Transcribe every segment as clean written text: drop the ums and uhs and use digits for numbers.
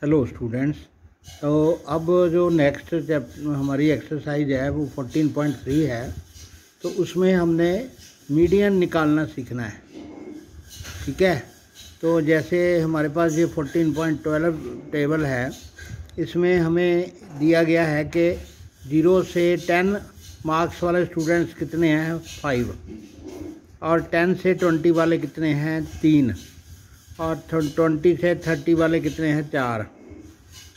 Hello students. तो अब जो नेक्स्ट हमारी एक्सरसाइज है वो 14.3 है। तो उसमें हमने मीडियन निकालना सीखना है। ठीक है, तो जैसे हमारे पास ये 14.12 टेबल है, इसमें हमें दिया गया है कि 0 से 10 मार्क्स वाले स्टूडेंट्स कितने हैं 5, और 10 से 20 वाले कितने हैं 3, और 20 से 30 वाले कितने हैं 4,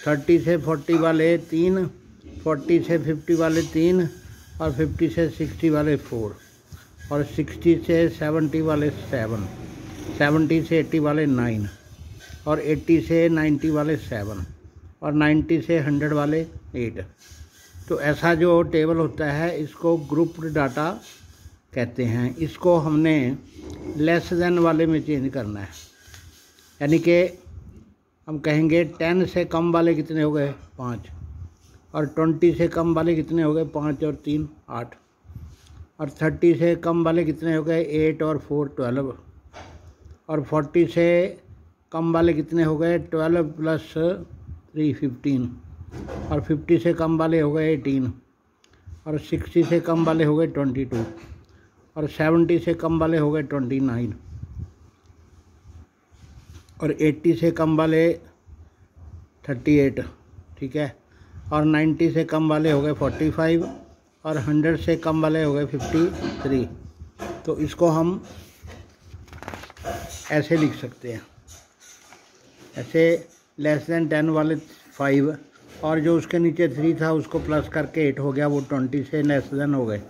30 से 40 वाले 3, 40 से 50 वाले 3, और 50 से 60 वाले 4, और 60 से 70 वाले 7, 70 से 80 वाले 9, और 80 से 90 वाले 7, और 90 से 100 वाले 8। तो ऐसा जो टेबल होता है इसको ग्रुप्ड डाटा कहते हैं। इसको हमने लेस देन वाले में चेंज करना है, यानी कि हम कहेंगे 10 से कम वाले कितने हो गए 5, और 20 से कम वाले कितने हो गए 5 और 3 8, और 30 से कम वाले कितने हो गए 8 और 4 12, और 40 से कम वाले कितने हो गए 12 प्लस 3 15, और 50 से कम वाले हो गए 18, और 60 से कम वाले हो गए 22, और 70 से कम वाले हो गए 29, और 80 से कम वाले 38। ठीक है, और 90 से कम वाले हो गए 45, और 100 से कम वाले हो गए 53। तो इसको हम ऐसे लिख सकते हैं, ऐसे लेस देन 10 वाले 5, और जो उसके नीचे 3 था उसको प्लस करके 8 हो गया, वो 20 से लेस देन हो गए।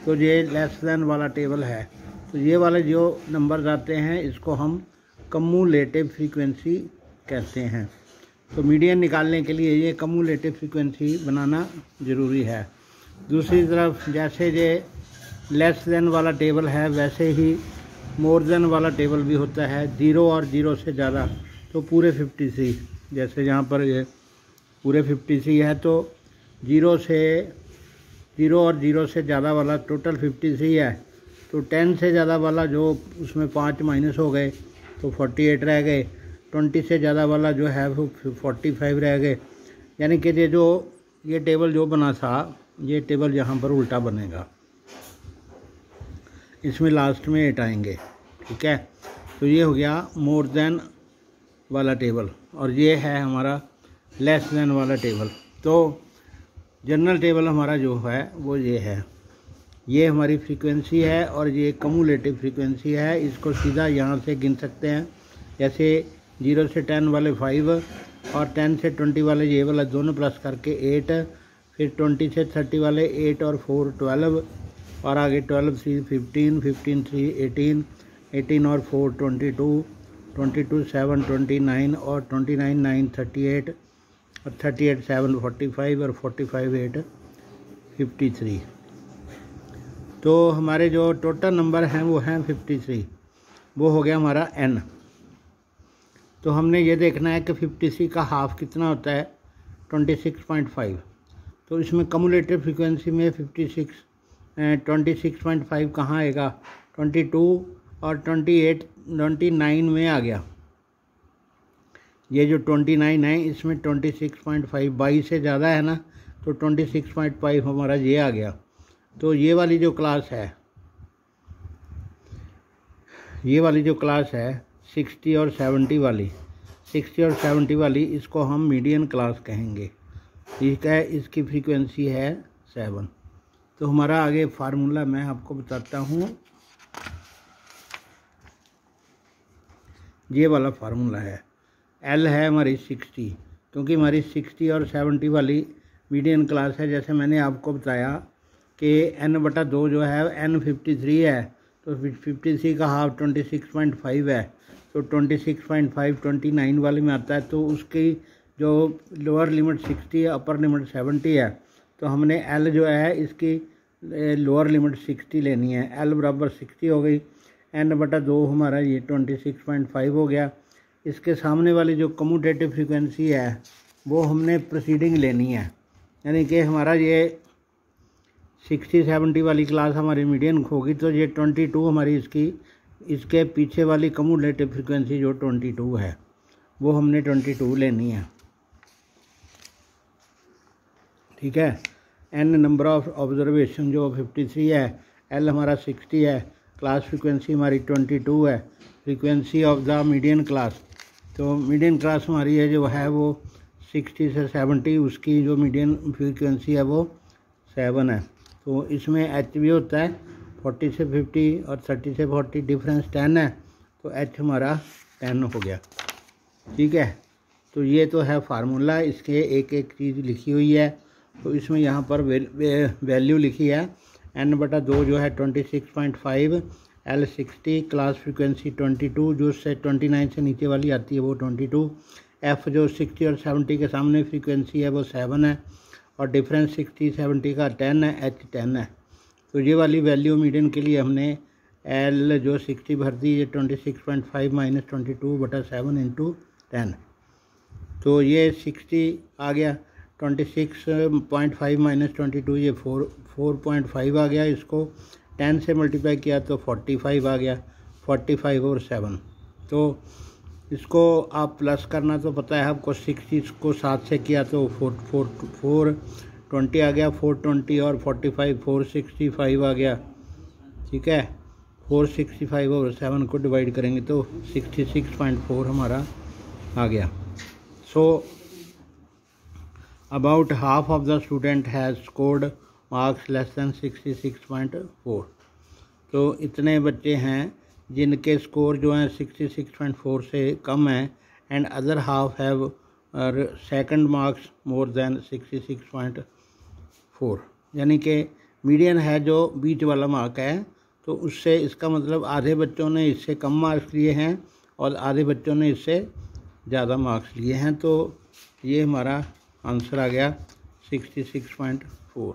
तो ये लेस देन वाला टेबल है। तो ये वाले जो नंबर्स आते हैं इसको हम कम्युलेटिव फ्रीक्वेंसी कहते हैं। तो मीडियन निकालने के लिए ये कम्युलेटिव फ्रीक्वेंसी बनाना ज़रूरी है। दूसरी तरफ जैसे ये लेस देन वाला टेबल है, वैसे ही मोर देन वाला टेबल भी होता है। 0 और 0 से ज़्यादा तो पूरे 53, जैसे यहाँ पर ये पूरे 53 है, तो 0 और 0 से ज़्यादा वाला टोटल 53 है। तो 10 से ज़्यादा वाला जो उसमें 5 माइनस हो गए तो 48 रह गए। 20 से ज़्यादा वाला जो है वो 45 रह गए। यानी कि ये टेबल जो बना था, ये टेबल यहाँ पर उल्टा बनेगा, इसमें लास्ट में 8 आएंगे। ठीक है, तो ये हो गया मोर देन वाला टेबल, और ये है हमारा लेस देन वाला टेबल। तो जनरल टेबल हमारा जो है वो ये है, ये हमारी फ्रीक्वेंसी है, और ये कम्युलेटिव फ्रीक्वेंसी है। इसको सीधा यहाँ से गिन सकते हैं, जैसे 0 से 10 वाले 5, और 10 से 20 वाले ये वाला दोनों प्लस करके 8, फिर 20 से 30 वाले 8 और 4 12, और आगे 12 3 15, 15 3 18, 18 और 4 22, 22 7 29, और 29 9 38, और 38 7 45, और 45 8 53। तो हमारे जो टोटल नंबर हैं वो हैं 53, वो हो गया हमारा n। तो हमने ये देखना है कि 53 का हाफ कितना होता है 26.5। तो इसमें कम्युलेटिव फ्रीक्वेंसी में 26.5 कहाँ आएगा, 22 और 28 29 में आ गया। ये जो 29 है इसमें 26.5 22 से ज़्यादा है ना, तो 26.5 हमारा ये आ गया। तो ये वाली जो क्लास है, ये वाली जो क्लास है 60 और 70 वाली, 60 और 70 वाली, इसको हम मीडियन क्लास कहेंगे। ठीक है, इसकी फ्रीक्वेंसी है 7। तो हमारा आगे फार्मूला मैं आपको बताता हूँ। ये वाला फार्मूला है, L है हमारी 60, क्योंकि हमारी 60 और 70 वाली मीडियन क्लास है। जैसे मैंने आपको बताया कि n/2 जो है n 53 है, तो 53 का हाफ 26.5 है, तो 26.5 29 वाले में आता है। तो उसकी जो लोअर लिमिट 60 अपर लिमिट 70 है, तो हमने L जो है इसकी लोअर लिमिट 60 लेनी है। L बराबर 60 हो गई, n/2 हमारा ये 26.5 हो गया। इसके सामने वाली जो कम्यूटेटिव फ्रीक्वेंसी है वो हमने प्रोसीडिंग लेनी है, यानी कि हमारा ये 60 70 वाली क्लास हमारी मीडियन होगी, तो ये 22 हमारी इसके पीछे वाली कम्यूलेटिव फ्रीक्वेंसी जो 22 है वो हमने 22 लेनी है। ठीक है। एन नंबर ऑफ ऑब्जर्वेशन जो 53 है, एल हमारा 60 है, क्लास फ्रीक्वेंसी हमारी 22 है, frequency of the median class, तो मीडियन क्लास हमारी है जो है वो 60 से 70, उसकी जो मीडियन फ्रीक्वेंसी है वो 7 है। तो इसमें एच भी होता है 40 से 50 और 30 से 40 डिफरेंस 10 है, तो एच हमारा 10 हो गया। ठीक है, तो ये तो है फार्मूला, इसके एक एक चीज़ लिखी हुई है। तो इसमें यहाँ पर वैल्यू लिखी है n/2 जो है 26.5, L 60, क्लास फ्रीक्वेंसी 22, जो उससे 29 से नीचे वाली आती है वो 22, F जो 60 और 70 के सामने फ्रीक्वेंसी है वो 7 है, और डिफरेंस 60-70 का 10 है, H 10 है। तो ये वाली वैल्यू मीडियन के लिए हमने L जो 60 भर दी, ये 26.5 - 22/7 × 10, तो ये 60 आ गया, 26.5 - 22 ये 4.5 आ गया, इसको 10 से मल्टीप्लाई किया तो 45 आ गया, 45 और 7, तो इसको आप प्लस करना तो पता है आपको, 60 को 7 से किया तो 420 आ गया, 420 और 45 465 आ गया। ठीक है, 465 और 7 को डिवाइड करेंगे तो 66.4 हमारा आ गया। So about half of the student has scored marks less than 66.4, तो इतने बच्चे हैं जिनके स्कोर जो हैं 66.4 से कम हैं, and other half have second marks more than 66.4, यानी कि मीडियन है जो बीच वाला मार्क है, तो उससे इसका मतलब आधे बच्चों ने इससे कम मार्क्स लिए हैं और आधे बच्चों ने इससे ज़्यादा मार्क्स लिए हैं। तो ये हमारा आंसर आ गया 66.4।